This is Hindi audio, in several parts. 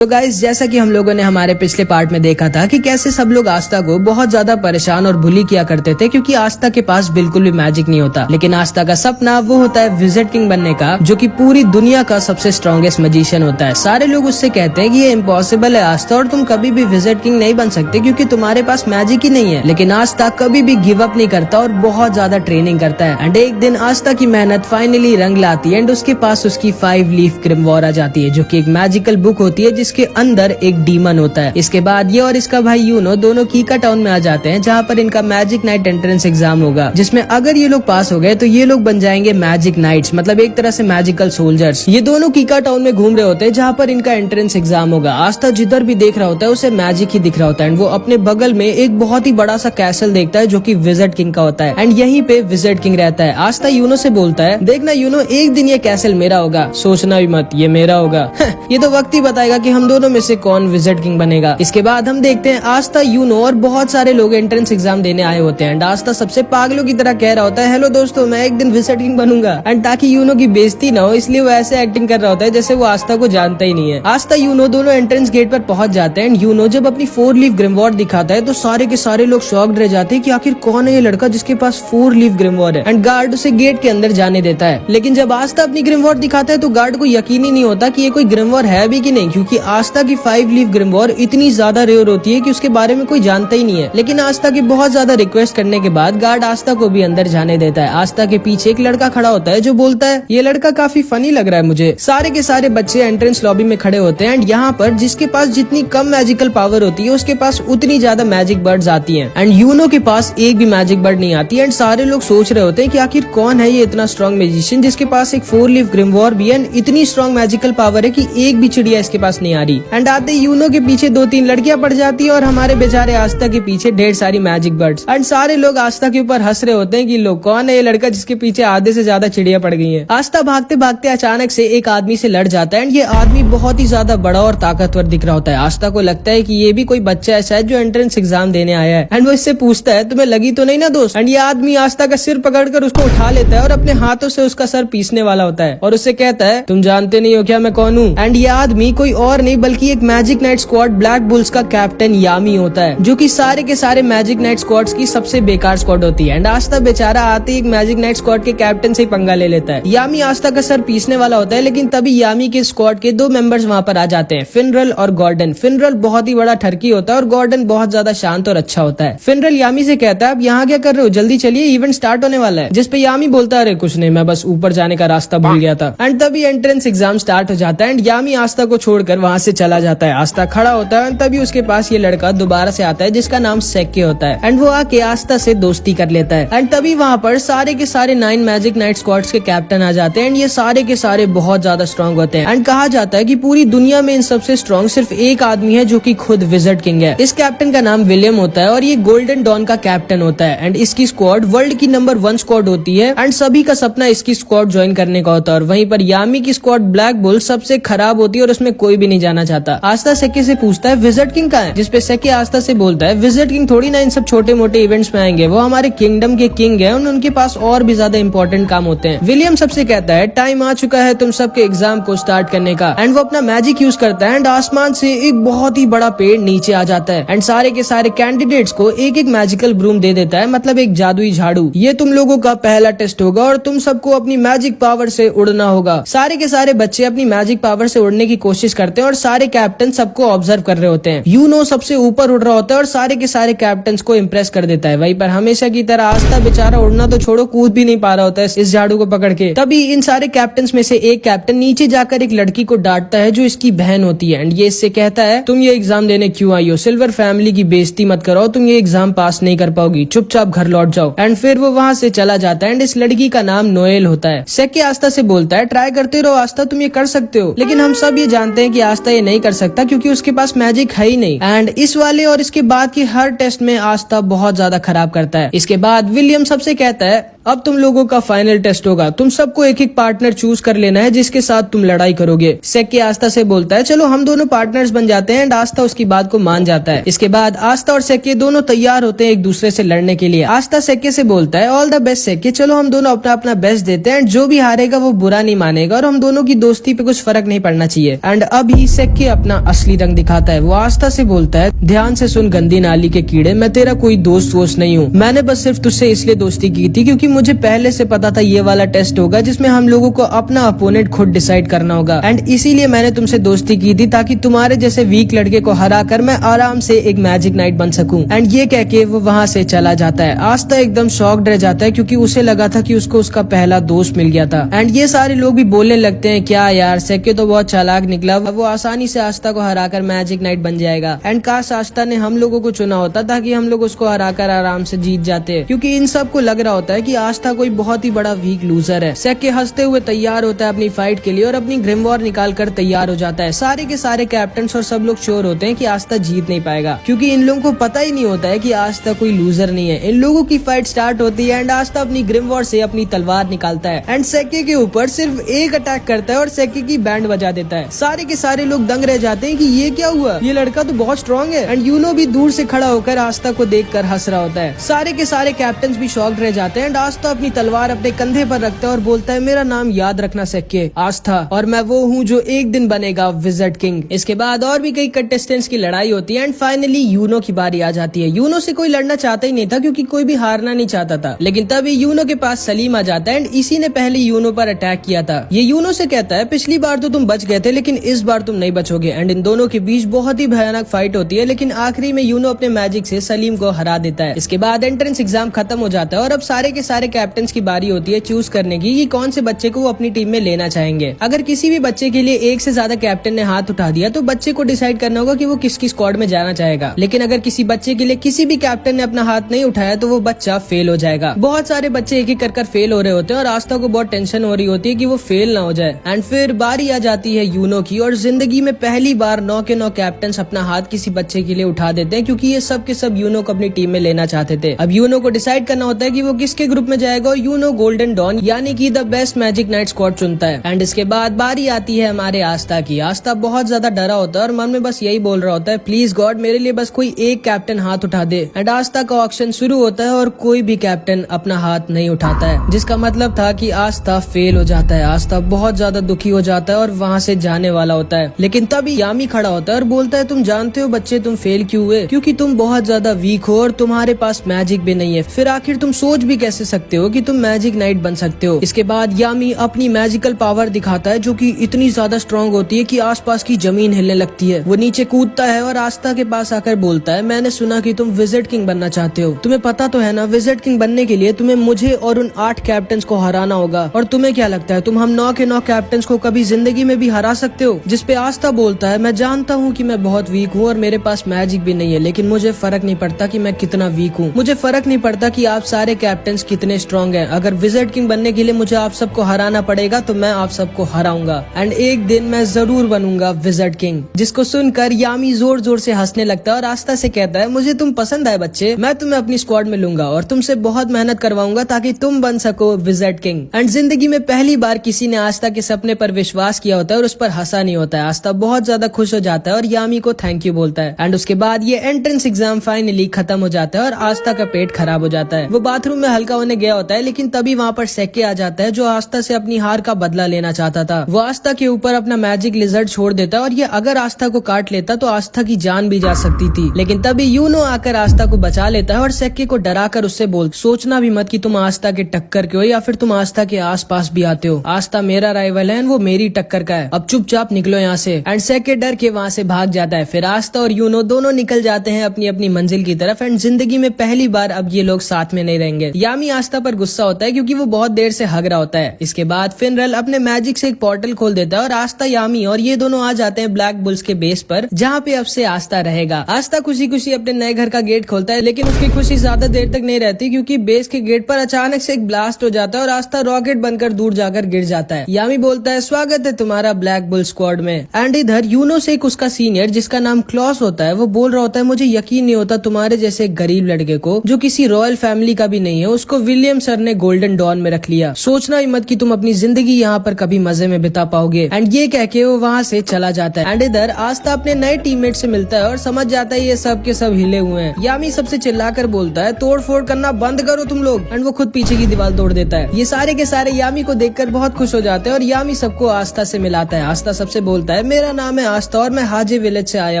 तो गाइस, जैसा कि हम लोगों ने हमारे पिछले पार्ट में देखा था कि कैसे सब लोग आस्था को बहुत ज्यादा परेशान और बुली किया करते थे क्योंकि आस्था के पास बिल्कुल भी मैजिक नहीं होता। लेकिन आस्था का सपना वो होता है विजिट किंग बनने का, जो कि पूरी दुनिया का सबसे स्ट्रॉन्गेस्ट मैजिशियन होता है। सारे लोग उससे कहते हैं कि ये इम्पॉसिबल है आस्था, और तुम कभी भी विजिट किंग नहीं बन सकते क्योंकि तुम्हारे पास मैजिक ही नहीं है। लेकिन आस्था कभी भी गिव अप नहीं करता और बहुत ज्यादा ट्रेनिंग करता है। एंड एक दिन आस्था की मेहनत फाइनली रंग लाती है एंड उसके पास उसकी 5 लीफ ग्रिमवॉर आ जाती है, जो की एक मैजिकल बुक होती है जिसके अंदर एक डीमन होता है। इसके बाद ये और इसका भाई यूनो दोनों कीका टाउन में आ जाते हैं, जहाँ पर इनका मैजिक नाइट एंट्रेंस एग्जाम होगा, जिसमें अगर ये लोग पास हो गए तो ये लोग बन जाएंगे मैजिक नाइट्स, मतलब एक तरह से मैजिकल सोल्जर्स। ये दोनों कीका टाउन में घूम रहे होते हैं जहाँ पर इनका एंट्रेंस एग्जाम होगा। आस्था जिधर भी देख रहा होता है उसे मैजिक ही दिख रहा होता है एंड वो अपने बगल में एक बहुत ही बड़ा सा कैसल देखता है जो कि विजिट किंग का होता है एंड यहीं पे विजिट किंग रहता है। आस्था यूनो से बोलता है, देखना यूनो, एक दिन ये कैसल मेरा होगा, सोचना भी मत ये मेरा होगा। ये तो वक्त ही बताएगा कि हम दोनों में से कौन विजिट किंग बनेगा। इसके बाद हम देखते हैं आस्था, यूनो और बहुत सारे लोग एंट्रेंस एग्जाम देने आए होते हैं एंड आस्था सबसे पागलों की तरह कह रहा होता है, हेलो दोस्तों, मैं एक दिन विजिट किंग बनूंगा। एंड ताकि यूनो की बेइज्जती ना हो इसलिए वो ऐसे एक्टिंग कर रहा होता है जैसे वो आस्था को जानता ही नहीं है। आस्था यूनो दोनों एंट्रेंस गेट पर पहुंच जाते हैं एंड यूनो जब अपनी 4 लीफ ग्रिमवॉर दिखाता है तो सारे के सारे लोग शॉक्ड रह जाते हैं कि आखिर कौन है ये लड़का जिसके पास 4 लीफ ग्रिमवॉर है। एंड गार्ड उसे गेट के अंदर जाने देता है। लेकिन जब आस्था अपनी ग्रिमवॉर दिखाता है तो गार्ड को यकीन ही नहीं होता कि ये कोई ग्रिमवॉर है भी कि नहीं, क्योंकि आस्था की 5 लीफ ग्रिमवॉर इतनी ज्यादा रेयर होती है कि उसके बारे में कोई जानता ही नहीं है। लेकिन आस्था की बहुत ज्यादा रिक्वेस्ट करने के बाद गार्ड आस्था को भी अंदर जाने देता है। आस्था के पीछे एक लड़का खड़ा होता है जो बोलता है, ये लड़का काफी फनी लग रहा है मुझे। सारे के सारे बच्चे एंट्रेंस लॉबी में खड़े होते हैं एंड यहाँ पर जिसके पास जितनी कम मैजिकल पावर होती है उसके पास उतनी ज्यादा मैजिक बर्ड्स आती हैं एंड यूनो के पास एक भी मैजिक बर्ड नहीं आती। एंड सारे लोग सोच रहे होते हैं कि आखिर कौन है ये इतना स्ट्रॉन्ग मैजिशियन जिसके पास एक 4 लीफ ग्रिमवॉर भी है, इतनी स्ट्रॉन्ग मैजिकल पावर है कि एक भी चिड़िया इसके पास नहीं आ रही। एंड आते यूनो के पीछे 2-3 लड़कियां पड़ जाती है और हमारे बेचारे आस्था के पीछे ढेर सारी मैजिक बर्ड्स। एंड सारे लोग आस्था के ऊपर हंस रहे होते हैं कि लोग कौन है ये लड़का जिसके पीछे आधे से ज्यादा चिड़िया पड़ गई हैं। आस्था भागते भागते अचानक से एक आदमी से लड़ जाता है एंड ये आदमी बहुत ही ज्यादा बड़ा और ताकतवर दिख रहा होता है। आस्था को लगता है कि ये भी कोई बच्चा है शायद जो एंट्रेंस एग्जाम देने आया है एंड वो इससे पूछता है, तुम्हें लगी तो नहीं ना दोस्त। एंड ये आदमी आस्था का सिर पकड़कर उसको उठा लेता है और अपने हाथों से उसका सर पीसने वाला होता है और उससे कहता है, तुम जानते नहीं हो क्या मैं कौन हूँ। एंड ये आदमी कोई और नहीं बल्कि एक magic night squad black bulls का कैप्टन यामी होता है, जो कि सारे के सारे मैजिक नाइट स्क्वाड्स की सबसे बेकार स्क्वाड होती है। एंड आस्था बेचारा आते ही एक मैजिक नाइट स्क्वाड के कैप्टन से ही पंगा ले लेता है। यामी आस्था का सर पीसने वाला होता है, लेकिन तभी यामी के स्क्वाड के 2 मेंबर्स वहाँ पर आ जाते हैं, फिनरल और गॉर्डन। फिनरल बहुत ही बड़ा ठरकी होता है और गॉर्डन बहुत ज्यादा शांत और अच्छा होता है। फिनरल यामी से कहता है, अब यहाँ क्या कर रहे हो, जल्दी चलिए इवेंट स्टार्ट होने वाला है। जिसपे यामी बोलता है, अरे कुछ नहीं, मैं बस ऊपर जाने का रास्ता भूल गया था। एंड तभी एंट्रेंस एग्जाम स्टार्ट हो जाता है एंड यामी आस्था को छोड़कर वहाँ से चला जाता है। आस्था खड़ा होता है, तभी उसके पास ये लड़का दोबारा से आता है जिसका नाम सेक्के होता है एंड वो आके आस्था से दोस्ती कर लेता है। एंड तभी वहाँ पर सारे के सारे 9 मैजिक नाइट स्क्वाड्स के कैप्टन आ जाते हैं एंड ये सारे के सारे बहुत ज्यादा स्ट्रॉन्ग होते हैं। एंड कहा जाता है कि पूरी दुनिया में इन सबसे स्ट्रॉन्ग सिर्फ एक आदमी है जो कि खुद विजिट किंग है। इस कैप्टन का नाम विलियम होता है और ये गोल्डन डॉन का कैप्टन होता है एंड इसकी स्क्वाड वर्ल्ड की नंबर 1 स्क्वाड होती है एंड सभी का सपना इसकी स्क्वाड ज्वाइन करने का होता है। और वहीं पर यामी की स्क्वाड ब्लैक बुल सबसे खराब होती है और उसमें कोई भी नहीं जाना चाहता। आस्था सेक्के से पूछता है, विजिट किंग कहाँ है? जिसपे सेक्के आस्था से बोलता है, विजिट किंग थोड़ी ना इन सब छोटे मोटे इवेंट्स में आएंगे, वो हमारे किंगडम के किंग है, उनके पास और भी ज्यादा इंपॉर्टेंट काम होते हैं। विलियम सबसे कहता है, टाइम आ चुका है तुम सबके एग्जाम को स्टार्ट करने का। एंड वो अपना मैजिक यूज करता है एंड आसमान से एक बहुत ही बड़ा पेड़ नीचे आ जाता है एंड सारे के सारे कैंडिडेट्स को एक एक मैजिकल ब्रूम दे देता है, मतलब एक जादुई झाड़ू। ये तुम लोगों का पहला टेस्ट होगा और तुम सबको अपनी मैजिक पावर से उड़ना होगा। सारे के सारे बच्चे अपनी मैजिक पावर से उड़ने की कोशिश करते हैं और सारे कैप्टन सबको ऑब्जर्व कर रहे होते हैं। यूनो सबसे ऊपर उड़ रहा होता है और सारे के सारे कैप्टन्स को इम्प्रेस कर देता है। वहीं पर हमेशा की तरह आस्था बेचारा उड़ना तो छोड़ो, कूद भी नहीं पा रहा होता है इस झाड़ू को पकड़ के। तभी इन सारे कैप्टन्स में से एक कैप्टन नीचे जाकर एक लड़की को डांटता है जो इसकी बहन होती है एंड ये इससे कहता है, तुम ये एग्जाम देने क्यों आई हो? सिल्वर फैमिली की बेइज्जती मत करो, तुम ये एग्जाम पास नहीं कर पाओगी, चुपचाप घर लौट जाओ। एंड फिर वो वहाँ से चला जाता है एंड इस लड़की का नाम नोएल होता है। सेक्के आस्था से बोलता है, ट्राई करते रहो आस्था, तुम ये कर सकते हो। लेकिन हम सब ये जानते हैं कि आस्था ये नहीं कर सकता क्योंकि उसके पास मैजिक है ही नहीं। एंड इस वाले और इसके बाद की हर टेस्ट में आस्था बहुत ज्यादा खराब करता है। इसके बाद विलियम सबसे कहता है, अब तुम लोगों का फाइनल टेस्ट होगा। तुम सबको एक एक पार्टनर चूज कर लेना है जिसके साथ तुम लड़ाई करोगे। सेक्के आस्था से बोलता है चलो हम दोनों पार्टनर्स बन जाते हैं एंड आस्था उसकी बात को मान जाता है। इसके बाद आस्था और सेक्के दोनों तैयार होते हैं एक दूसरे से लड़ने के लिए। आस्था सेक्के से बोलता है ऑल द बेस्ट सेक्के, चलो हम दोनों अपना अपना बेस्ट देते हैं एंड जो भी हारेगा वो बुरा नहीं मानेगा और हम दोनों की दोस्ती पे कुछ फर्क नहीं पड़ना चाहिए। एंड अभी सेक्के अपना असली रंग दिखाता है। वो आस्था से बोलता है ध्यान से सुन गंदी नाली के कीड़े, मैं तेरा कोई दोस्त वोस्त नहीं हूँ। मैंने बस सिर्फ तुझसे इसलिए दोस्ती की थी क्योंकि मुझे पहले से पता था ये वाला टेस्ट होगा जिसमें हम लोगों को अपना अपोनेंट खुद डिसाइड करना होगा एंड इसीलिए मैंने तुमसे दोस्ती की थी ताकि तुम्हारे जैसे वीक लड़के को हरा कर मैं आराम से एक मैजिक नाइट बन सकूं। एंड ये कह के वो वहाँ से चला जाता है। आस्था एकदम शॉक्ड रह जाता है क्योंकि उसे लगा था कि उसको उसका पहला दोस्त मिल गया था। एंड ये सारे लोग भी बोलने लगते हैं क्या यार सेक्के तो बहुत चालाक निकला, वो आसानी से आस्था को हराकर मैजिक नाइट बन जाएगा एंड काश आस्था ने हम लोगों को चुना होता ताकि हम लोग उसको हराकर आराम से जीत जाते, क्योंकि इन सब को लग रहा होता है कि आस्था कोई बहुत ही बड़ा वीक लूजर है। सेक्के हंसते हुए तैयार होता है अपनी फाइट के लिए और अपनी ग्रिम वॉर निकाल कर तैयार हो जाता है। सारे के सारे कैप्टन्स और सब लोग श्योर होते हैं कि आस्था जीत नहीं पाएगा क्योंकि इन लोगों को पता ही नहीं होता है कि आस्था कोई लूजर नहीं है। इन लोगों की फाइट स्टार्ट होती है एंड आस्था अपनी ग्रिम वॉर से अपनी तलवार निकालता है एंड सेक्के के ऊपर सिर्फ एक अटैक करता है और सेक्के की बैंड बजा देता है। सारे के सारे लोग दंग रह जाते हैं कि ये क्या हुआ, ये लड़का तो बहुत स्ट्रॉन्ग है। एंड यूनो भी दूर से खड़ा होकर आस्था को देखकर हंस रहा होता है। सारे के सारे कैप्टन्स भी शॉक्ड रह जाते हैं एंड आस्था अपनी तलवार अपने कंधे पर रखता है और बोलता है मेरा नाम याद रखना सेक्के, आस्था, और मैं वो हूँ जो एक दिन बनेगा विज़र्ड किंग। इसके बाद और भी कई कंटेस्टेंट्स की लड़ाई होती है एंड फाइनली यूनो की बारी आ जाती है। यूनो से कोई लड़ना चाहता ही नहीं था क्योंकि कोई भी हारना नहीं चाहता था, लेकिन तभी यूनो के पास सलीम आ जाता है एंड इसी ने पहले यूनो पर अटैक किया था। ये यूनो से कहता है पिछली बार तो तुम बच गए थे लेकिन इस बार तुम नहीं बचोगे। एंड इन दोनों के बीच बहुत ही भयानक फाइट होती है लेकिन आखिरी में यूनो अपने मैजिक से सलीम को हरा देता है। इसके बाद एंट्रेंस एग्जाम खत्म हो जाता है और अब सारे के सारे कैप्टन की बारी होती है चूज करने की कि कौन से बच्चे को वो अपनी टीम में लेना चाहेंगे। अगर किसी भी बच्चे के लिए एक से ज्यादा कैप्टन ने हाथ उठा दिया तो बच्चे को डिसाइड करना होगा कि वो किसकी स्क्वाड में जाना चाहेगा, लेकिन अगर किसी बच्चे के लिए किसी भी कैप्टन ने अपना हाथ नहीं उठाया तो वो बच्चा फेल हो जाएगा। बहुत सारे बच्चे एक एक कर फेल हो रहे होते हैं और आस्था को बहुत टेंशन हो रही होती है कि वो फेल ना हो जाए। एंड फिर बारी आ जाती है यूनो की और जिंदगी में पहली बार 9 के 9 कैप्टन अपना हाथ किसी बच्चे के लिए उठा देते हैं क्योंकि ये सब के सब यूनो को अपनी टीम में लेना चाहते थे। अब यूनो को डिसाइड करना होता है कि वो किसके ग्रुप में जाएगा और यूनो गोल्डन डॉन यानी कि the best magic night squad चुनता है। एंड इसके बाद बारी आती है हमारे आस्था की। आस्था बहुत ज्यादा डरा होता है और मन में बस यही बोल रहा होता है प्लीज गॉड मेरे लिए बस कोई एक कैप्टन हाथ उठा दे। एंड आस्था का ऑक्शन शुरू होता है और कोई भी कैप्टन अपना हाथ नहीं उठाता है, जिसका मतलब था कि आस्था फेल हो जाता है। आस्था बहुत ज्यादा दुखी हो जाता है और वहाँ से जाने वाला होता है, लेकिन तभी यामी खड़ा होता है और बोलता है तुम जानते हो बच्चे तुम फेल क्यों हुए, क्योंकि तुम बहुत ज्यादा वीक हो और तुम्हारे पास मैजिक भी नहीं है। फिर आखिर तुम सोच भी कैसे सकते हो कि तुम मैजिक नाइट बन सकते हो। इसके बाद यामी अपनी मैजिकल पावर दिखाता है जो कि इतनी ज्यादा स्ट्रॉन्ग होती है कि आसपास की जमीन हिलने लगती है। वो नीचे कूदता है और आस्था के पास आकर बोलता है मैंने सुना कि तुम विज़र्ड किंग बनना चाहते हो, तुम्हें पता तो है ना विज़र्ड किंग बनने के लिए तुम्हें मुझे और उन 8 कैप्टन को हराना होगा। और तुम्हें क्या लगता है तुम हम 9 के 9 कैप्टन को कभी जिंदगी में भी हरा सकते हो? जिसपे आस्था बोलता है मैं जानता हूँ कि मैं बहुत वीक हूँ और मेरे पास मैजिक भी नहीं है, लेकिन मुझे फर्क नहीं पड़ता कि मैं कितना वीक हूँ। मुझे फर्क नहीं पड़ता कि आप सारे कैप्टन कितने स्ट्रॉन्ग हैं। अगर विज़र्ड किंग बनने के लिए मुझे आप सबको हराना पड़ेगा तो मैं आप सबको हराऊंगा एंड एक दिन मैं जरूर बनूंगा विज़र्ड किंग। जिसको सुनकर यामी जोर जोर से हंसने लगता है और आस्था से कहता है मुझे तुम पसंद आए बच्चे, मैं तुम्हें अपनी स्क्वाड में लूंगा और तुमसे बहुत मेहनत करवाऊंगा ताकि तुम बन सको विज़र्ड किंग। एंड जिंदगी में पहली बार किसी ने आस्था के सपने पर विश्वास किया होता है और उस पर हंसा नहीं होता है। आस्था बहुत ज्यादा खुश हो जाता है और यामी को थैंक यू बोलता है। एंड उसके बाद ये एंट्रेंस एग्जाम फाइनली खत्म हो जाता है और आस्था का पेट खराब हो जाता है। वो बाथरूम में हल्का होने गया होता है, लेकिन तभी वहाँ पर सेक्के आ जाता है जो आस्था से अपनी हार का बदला लेना चाहता था। वो आस्था के ऊपर अपना मैजिक लिजर्ड छोड़ देता है और ये अगर आस्था को काट लेता तो आस्था की जान भी जा सकती थी, लेकिन तभी यूनो आकर आस्था को बचा लेता है और सेक्के को डराकर उससे बोल सोचना भी मत कि तुम आस्था के टक्कर के हो या फिर तुम आस्था के आसपास भी आते हो। आस्था मेरा राइवल है, वो मेरी टक्कर का है, अब चुपचाप निकलो यहाँ से। एंड सेक्के डर के वहाँ से भाग जाता है। फिर आस्था और यूनो दोनों निकल जाते हैं अपनी अपनी मंजिल की तरफ एंड जिंदगी में पहली बार अब ये लोग साथ में नहीं रहेंगे। यामी आस्था पर गुस्सा होता है क्योंकि वो बहुत देर से हग रहा होता है। इसके बाद फिनरल अपने मैजिक से एक पोर्टल खोल देता है और आस्था, यामी और ये दोनों आ जाते हैं ब्लैक बुल्स के बेस पर, जहाँ पे अब से आस्था रहेगा। आस्था खुशी खुशी अपने नए घर का गेट खोलता है, लेकिन उसकी खुशी ज्यादा देर तक नहीं रहती क्योंकि बेस के गेट पर अचानक से एक ब्लास्ट हो जाता है और आस्था रॉकेट बनकर दूर जाकर गिर जाता है। यामी बोलता है स्वागत है तुम्हारा ब्लैक बुल स्क्वाड में। एंड इधर यूनो से एक उसका सीनियर जिसका नाम क्लॉस होता है वो बोल रहा होता है मुझे यकीन नहीं होता तुम्हारे जैसे गरीब लड़के को जो किसी रॉयल फैमिली का भी नहीं है उसको विलियम सर ने गोल्डन डॉन में रख लिया। सोचना ही मत कि तुम अपनी जिंदगी यहाँ पर कभी मजे में बिता पाओगे। एंड ये कह के वो वहाँ से चला जाता है। एंड इधर आस्था अपने नए टीममेट से मिलता है और समझ जाता है ये सब के सब हिले हुए हैं। यामी सबसे चिल्लाकर बोलता है तोड़ फोड़ करना बंद करो तुम लोग। एंड वो खुद पीछे की दीवार तोड़ देता है। ये सारे के सारे यामी को देखकर बहुत खुश हो जाते हैं और यामी सबको आस्था से मिलाता है। आस्था सबसे बोलता है मेरा नाम है आस्था और मैं हाजी विलेज से आया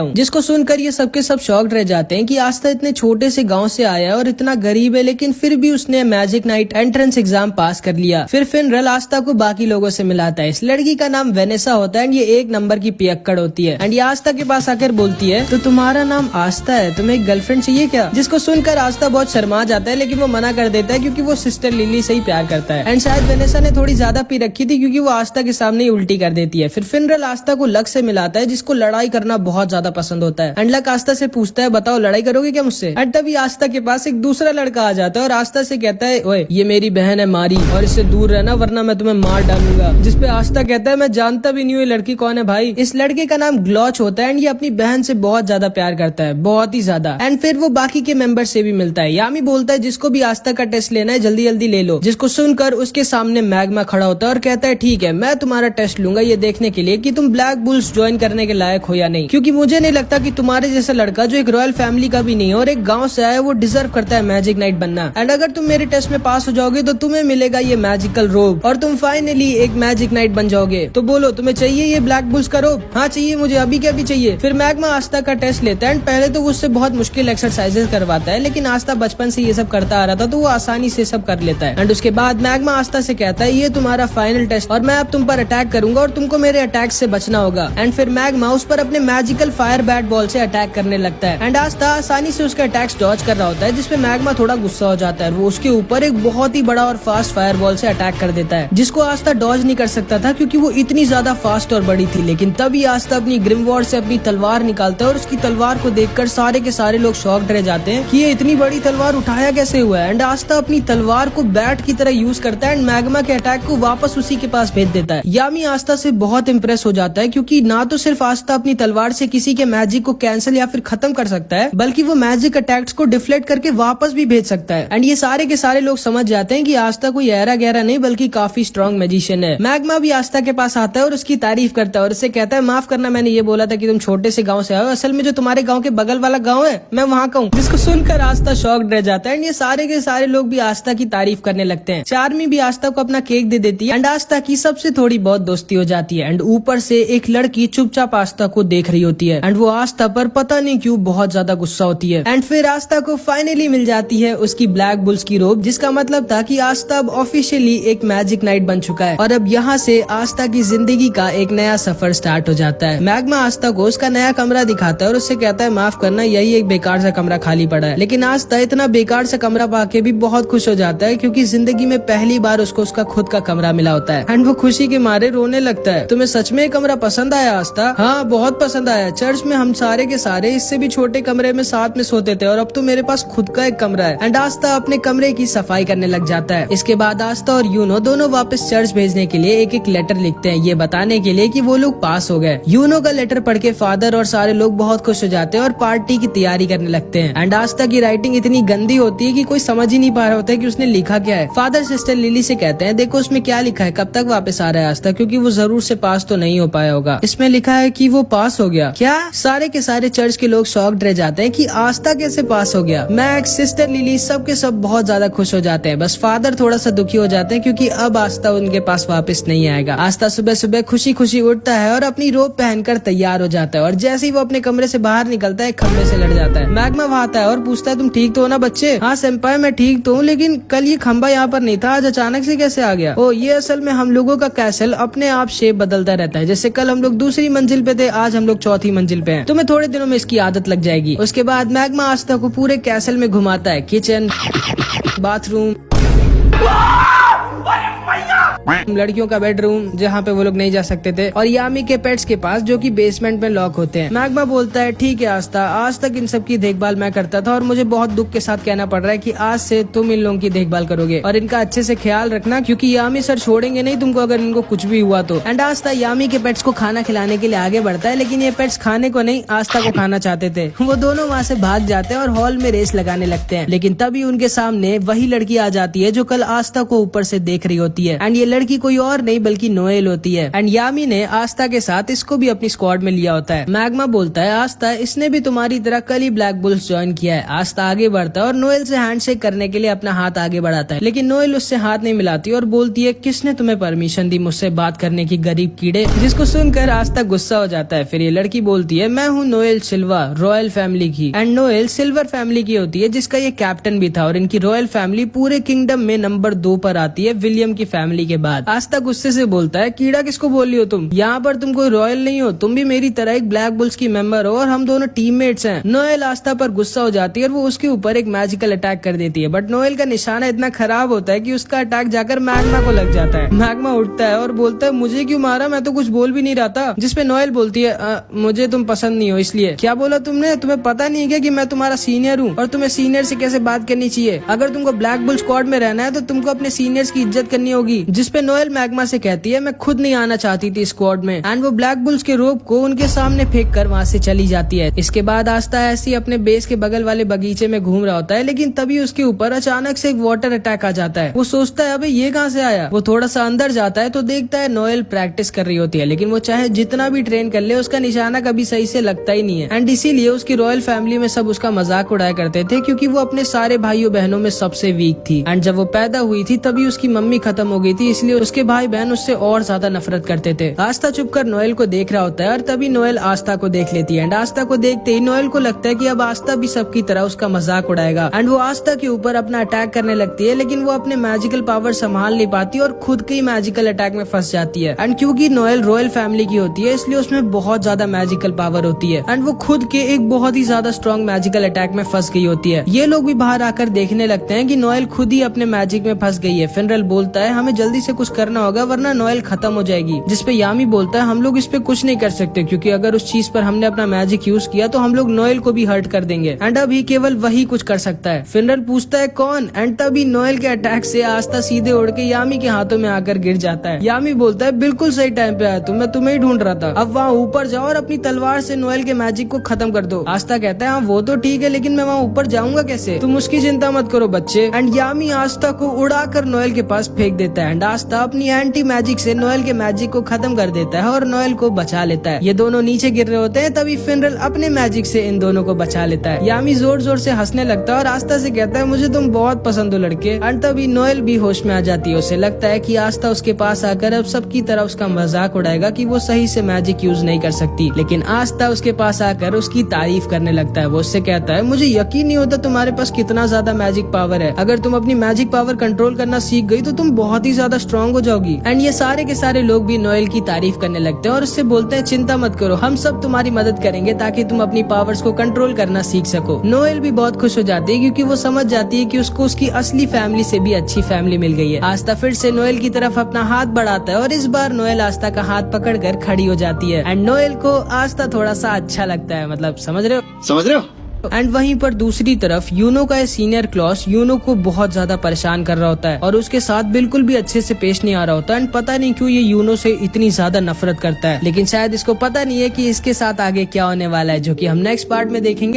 हूँ। जिसको सुनकर ये सबके सब शॉक्ड रह जाते हैं कि आस्था इतने छोटे से गाँव से आया है और इतना गरीब है, लेकिन फिर भी उसने मैजिक नाइट एंट्रेंस एग्जाम पास कर लिया। फिर फिनरल आस्था को बाकी लोगों से मिलाता है। इस लड़की का नाम वेनेसा होता है एंड ये 1 नंबर की पियक्कड़ होती है। एंड ये आस्था के पास आकर बोलती है तो तुम्हारा नाम आस्था है, तुम्हें एक गर्लफ्रेंड चाहिए क्या? जिसको सुनकर आस्था बहुत शर्मा जाता है, लेकिन वो मना कर देता है क्योंकि वो सिस्टर लिली से ही प्यार करता है। एंड शायद वेनेसा ने थोड़ी ज्यादा पी रखी थी क्योंकि वो आस्था के सामने ही उल्टी कर देती है। फिर फिनरल आस्था को लक से मिलाता है जिसको लड़ाई करना बहुत ज्यादा पसंद होता है। एंड लक आस्था से पूछता है बताओ लड़ाई करोगे क्या मुझसे? एंड तभी आस्था के पास एक दूसरा लड़का आ जाता है और आस्था से कहता है ओए ये मेरी बहन है मारी और इससे दूर रहना वरना मैं तुम्हें मार डालूंगा। जिसपे आस्था कहता है मैं जानता भी नहीं हूँ ये लड़की कौन है भाई। इस लड़के का नाम ग्लॉच होता है एंड ये अपनी बहन से बहुत ज्यादा प्यार करता है, बहुत ही ज्यादा। एंड फिर वो बाकी के मेंबर से भी मिलता है। यामी बोलता है जिसको भी आस्था का टेस्ट लेना है जल्दी जल्दी ले लो। जिसको सुनकर उसके सामने मैग्मा खड़ा होता है और कहता है ठीक है मैं तुम्हारा टेस्ट लूंगा ये देखने के लिए कि तुम ब्लैक बुल्स ज्वाइन करने के लायक हो या नहीं, क्योंकि मुझे नहीं लगता कि तुम्हारे जैसा लड़का जो एक रॉयल फैमिली का भी नहीं है और एक गाँव से आया वो डिजर्व करता है मैजिक नाइट बनना। एंड अगर तुम मेरे टेस्ट में पास हो जाओगे तो तुम्हें मिलेगा ये मैजिकल रोब और तुम फाइनली एक मैजिक नाइट बन जाओगे। तो बोलो तुम्हें चाहिए ये ब्लैक बुल्स का रोब? हाँ चाहिए मुझे, अभी क्या भी चाहिए। फिर मैग्मा आस्था का टेस्ट लेता है एंड पहले तो वो उससे बहुत मुश्किल एक्सरसाइजेस करवाता है, लेकिन आस्था बचपन से ये सब करता आ रहा था तो वो आसानी से सब कर लेता है। एंड उसके बाद मैग्मा आस्था से कहता है ये तुम्हारा फाइनल टेस्ट और मैं अब तुम पर अटैक करूंगा और तुमको मेरे अटैक से बचना होगा। एंड फिर मैग्मा उस पर अपने मैजिकल फायर बैट बॉल से अटैक करने लगता है। एंड आस्था आसानी से उसके अटैक्स डॉज कर रहा होता है जिसपे मैग्मा थोड़ा गुस्सा हो जाता है। वो उसके ऊपर एक बहुत ही बड़ा और फास्ट फायर बॉल से अटैक कर देता है जिसको आस्था डॉज नहीं कर सकता था क्योंकि वो इतनी ज्यादा फास्ट और बड़ी थी। लेकिन तभी आस्था अपनी ग्रिमवॉर्ड से अपनी तलवार निकालता है और उसकी तलवार को देखकर सारे के सारे लोग शॉक्ड रह जाते हैं कि ये इतनी बड़ी तलवार उठाया कैसे हुआ है। एंड आस्था अपनी तलवार को बैट की तरह यूज करता है एंड मैग्मा के अटैक को वापस उसी के पास भेज देता है। यामी आस्था से बहुत इम्प्रेस हो जाता है क्योंकि ना तो सिर्फ आस्था अपनी तलवार से किसी के मैजिक को कैंसिल या फिर खत्म कर सकता है बल्कि वो मैजिक अटैक्स को डिफ्लेक्ट करके वापस भी भेज सकता है। एंड ये सारे के सारे लोग समझ जाते हैं कि आस्था कोई ऐरा गहरा नहीं बल्कि काफी स्ट्रॉन्ग मैजिशियन है। मैग्मा भी आस्था के पास आता है और उसकी तारीफ करता है और उससे कहता है माफ करना मैंने ये बोला था कि तुम छोटे से गांव से आए हो, असल में जो तुम्हारे गांव के बगल वाला गांव है मैं वहाँ का हूँ। जिसको सुनकर आस्था शॉक्ड रह जाता है एंड ये सारे के सारे लोग भी आस्था की तारीफ करने लगते हैं। चार्मी भी आस्था को अपना केक दे देती है एंड आस्था की सबसे थोड़ी बहुत दोस्ती हो जाती है। एंड ऊपर से एक लड़की चुपचाप आस्था को देख रही होती है एंड वो आस्था पर पता नहीं क्यों बहुत ज्यादा गुस्सा होती है। एंड फिर आस्था को फाइनली मिल जाती है उसकी ब्लैक बुल्स की रोब, जिसका मतलब था कि आस्था अब ऑफिशियली एक मैजिक नाइट बन चुका है और अब यहाँ से आस्था की जिंदगी का एक नया सफर स्टार्ट हो जाता है। मैग्मा आस्था को उसका नया कमरा दिखाता है और उससे कहता है माफ करना यही एक बेकार सा कमरा खाली पड़ा है। लेकिन आस्था इतना बेकार सा कमरा पाके भी बहुत खुश हो जाता है क्योंकि जिंदगी में पहली बार उसको उसका खुद का कमरा मिला होता है एंड वो खुशी के मारे रोने लगता है। तुम्हें सच में कमरा पसंद आया आस्था? हाँ बहुत पसंद आया। चर्च में हम सारे के सारे इससे भी छोटे कमरे में साथ में सोते थे और अब तो मेरे पास खुद का एक कमरा है। एंड आस्था अपने कमरे की सफाई करने लग जाता है। इसके बाद आस्था और यूनो दोनों वापस चर्च भेजने के लिए एक एक लेटर लिखते हैं ये बताने के लिए कि वो लोग पास हो गए। यूनो का लेटर पढ़ के फादर और सारे लोग बहुत खुश हो जाते हैं और पार्टी की तैयारी करने लगते हैं। एंड आस्था की राइटिंग इतनी गंदी होती है कि कोई समझ ही नहीं पा रहा होता है कि उसने लिखा क्या है। फादर सिस्टर लिली से कहते हैं देखो उसमें क्या लिखा है, कब तक वापस आ रहा है आस्था, क्योंकि वो जरूर से पास तो नहीं हो पाया होगा। इसमें लिखा है कि वो पास हो गया। क्या? सारे के सारे चर्च के लोग शॉक्ड रह जाते हैं कि आस्था कैसे पास हो गया। मैक्स, सिस्टर लिली सब के सब बहुत ज्यादा खुश हो जाते हैं। बस फादर थोड़ा सा दुखी हो जाते हैं क्योंकि अब आस्था उनके पास वापस नहीं आएगा। आस्था सुबह सुबह खुशी खुशी उठता है और अपनी रोब पहनकर तैयार हो जाता है और जैसे ही वो अपने कमरे से बाहर निकलता है खंबे से लड़ जाता है। मैग्मा वहाँ आता है और पूछता है तुम ठीक तो हो ना बच्चे? हाँ सेंपाई मैं ठीक तो हूँ, लेकिन कल ये खंबा यहाँ पर नहीं था, आज अचानक से कैसे आ गया? ओ ये असल में हम लोगों का कैसल अपने आप शेप बदलता रहता है। जैसे कल हम लोग दूसरी मंजिल पे थे, आज हम लोग चौथी मंजिल पे हैं। तुम्हें थोड़े दिनों में इसकी आदत लग जाएगी। उसके बाद मैग्मा आस्था को पूरे कैसल में घुमाता है, किचन, बाथरूम, लड़कियों का बेडरूम जहाँ पे वो लोग नहीं जा सकते थे, और यामी के पेट्स के पास जो कि बेसमेंट में लॉक होते हैं। मैग्मा बोलता है ठीक है आस्था, आज तक इन सब की देखभाल मैं करता था और मुझे बहुत दुख के साथ कहना पड़ रहा है कि आज से तुम इन लोगों की देखभाल करोगे और इनका अच्छे से ख्याल रखना, क्योंकि यामी सर छोड़ेंगे नहीं तुमको अगर इनको कुछ भी हुआ तो। एंड आस्था यामी के पेट्स को खाना खिलाने के लिए आगे बढ़ता है, लेकिन ये पेट्स खाने को नहीं आस्था को खाना चाहते थे। वो दोनों वहाँ से भाग जाते हैं और हॉल में रेस लगाने लगते हैं, लेकिन तभी उनके सामने वही लड़की आ जाती है जो कल आस्था को ऊपर से देख रही होती है। एंड ये लड़की कोई और नहीं बल्कि नोएल होती है। एंड यामी ने आस्था के साथ इसको भी अपनी स्क्वाड में लिया होता है। मैग्मा बोलता है आस्था, इसने भी तुम्हारी तरह कल ही ब्लैक बुल्स ज्वाइन किया है। आस्था आगे बढ़ता है और नोएल से हैंडशेक करने के लिए अपना हाथ आगे बढ़ाता है, लेकिन नोएल उससे हाथ नहीं मिलाती और बोलती है किसने तुम्हें परमिशन दी मुझसे बात करने की गरीब कीड़े, जिसको सुनकर आस्था गुस्सा हो जाता है। फिर ये लड़की बोलती है मैं हूँ नोएल सिल्वा, रॉयल फैमिली की। एंड नोएल सिल्वर फैमिली की होती है जिसका ये कैप्टन भी था, और इनकी रॉयल फैमिली पूरे किंगडम में नंबर 2 पर आती है विलियम की फैमिली के बाद। आस्था गुस्से से बोलता है कीड़ा किसको बोल रही हो तुम, यहाँ पर तुम कोई रॉयल नहीं हो, तुम भी मेरी तरह एक ब्लैक बुल्स की मेंबर हो और हम दोनों टीममेट्स हैं। नोएल आस्था पर गुस्सा हो जाती है और वो उसके ऊपर एक मैजिकल अटैक कर देती है, बट नोएल का निशाना इतना खराब होता है कि उसका अटैक जाकर मैग्मा को लग जाता है। मैग्मा उठता है और बोलता है मुझे क्यों मारा, मैं तो कुछ बोल भी नहीं रहा था। जिसपे नोएल बोलती है मुझे तुम पसंद नहीं हो इसलिए। क्या बोला तुमने, तुम्हें पता नहीं है कि मैं तुम्हारा सीनियर हूँ और तुम्हें सीनियर से कैसे बात करनी चाहिए। अगर तुमको ब्लैक बुल स्क्वाड में रहना है तो तुमको अपने सीनियर्स की इज्जत करनी होगी। जिसपे नोएल मैग्मा से कहती है मैं खुद नहीं आना चाहती थी स्क्वाड में। एंड वो ब्लैक बुल्स के रोप को उनके सामने फेंक कर वहाँ से चली जाती है। इसके बाद आस्था ऐसी अपने बेस के बगल वाले बगीचे में घूम रहा होता है, लेकिन तभी उसके ऊपर अचानक से एक वाटर अटैक आ जाता है। वो सोचता है अबे ये कहाँ से आया। वो थोड़ा सा अंदर जाता है तो देखता है नोएल प्रैक्टिस कर रही होती है, लेकिन वो चाहे जितना भी ट्रेन कर ले उसका निशाना कभी सही से लगता ही नहीं है। एंड इसीलिए उसकी रॉयल फैमिली में सब उसका मजाक उड़ाया करते थे, क्योंकि वो अपने सारे भाइयों बहनों में सबसे वीक थी। एंड जब वो पैदा हुई थी तभी उसकी मम्मी खत्म हो गई थी, इसलिए उसके भाई बहन उससे और ज्यादा नफरत करते थे। आस्था चुपकर नोएल को देख रहा होता है और तभी नोएल आस्था को देख लेती है। एंड आस्था को देखते ही नोएल को लगता है कि अब आस्था भी सबकी तरह उसका मजाक उड़ाएगा। एंड वो आस्था के ऊपर अपना अटैक करने लगती है, लेकिन वो अपने मैजिकल पावर संभाल नहीं पाती और खुद के ही मैजिकल अटैक में फंस जाती है। एंड क्योंकि नोएल रॉयल फैमिली की होती है इसलिए उसमें बहुत ज्यादा मैजिकल पावर होती है। एंड वो खुद के एक बहुत ही ज्यादा स्ट्रॉन्ग मैजिकल अटैक में फंस गई होती है। ये लोग भी बाहर आकर देखने लगते हैं कि नोएल खुद ही अपने मैजिक में फंस गई है। फिनरल बोलता है हमें जल्दी से कुछ करना होगा वरना नोएल खत्म हो जाएगी। जिसपे यामी बोलता है हम लोग इस पे कुछ नहीं कर सकते, क्योंकि अगर उस चीज पर हमने अपना मैजिक यूज किया तो हम लोग नोएल को भी हर्ट कर देंगे। एंड अभी केवल वही कुछ कर सकता है। फिनरल पूछता है कौन। एंड तभी नोएल के अटैक से आस्था सीधे उड़ के यामी के हाथों में आकर गिर जाता है। यामी बोलता है बिल्कुल सही टाइम पे आया तुम, मैं तुम्हें ही ढूंढ रहा था। अब वहाँ ऊपर जाओ और अपनी तलवार से नोएल के मैजिक को खत्म कर दो। आस्था कहता है हाँ वो तो ठीक है, लेकिन मैं वहाँ ऊपर जाऊंगा कैसे, तुम उसकी चिंता मत करो बच्चे। एंड यामी आस्था को उड़ाकर नोएल के पास फेंक देता है। एंड आस्था अपनी एंटी मैजिक से नोएल के मैजिक को खत्म कर देता है और नोएल को बचा लेता है। ये दोनों नीचे गिर रहे होते हैं, तभी फिनरल अपने मैजिक से इन दोनों को बचा लेता है। यामी जोर जोर से हंसने लगता है और आस्था से कहता है मुझे तुम बहुत पसंद हो लड़के। एंड तभी नोएल भी होश में आ जाती है। उसे लगता है कि आस्था उसके पास आकर अब सबकी तरह उसका मजाक उड़ाएगा कि वो सही से मैजिक यूज नहीं कर सकती, लेकिन आस्था उसके पास आकर उसकी तारीफ करने लगता है। वो उससे कहता है मुझे यकीन नहीं होता तुम्हारे पास कितना ज्यादा मैजिक पावर है। अगर तुम अपनी मैजिक पावर कंट्रोल करना सीख गई तो तुम बहुत ही ज्यादा स्ट्रॉन्ग हो जाओगी। एंड ये सारे के सारे लोग भी नोएल की तारीफ करने लगते हैं और उससे बोलते हैं चिंता मत करो, हम सब तुम्हारी मदद करेंगे ताकि तुम अपनी पावर्स को कंट्रोल करना सीख सको। नोएल भी बहुत खुश हो जाती है क्योंकि वो समझ जाती है कि उसको उसकी असली फैमिली से भी अच्छी फैमिली मिल गई है। आस्था फिर से नोएल की तरफ अपना हाथ बढ़ाता है और इस बार नोएल आस्था का हाथ पकड़कर खड़ी हो जाती है। एंड नोएल को आस्था थोड़ा सा अच्छा लगता है, मतलब समझ रहे हो। एंड वहीं पर दूसरी तरफ यूनो का सीनियर क्लॉस यूनो को बहुत ज्यादा परेशान कर रहा होता है और उसके साथ बिल्कुल भी अच्छे से पेश नहीं आ रहा होता। एंड पता नहीं क्यों ये यूनो से इतनी ज्यादा नफरत करता है, लेकिन शायद इसको पता नहीं है कि इसके साथ आगे क्या होने वाला है, जो कि हम नेक्स्ट पार्ट में देखेंगे।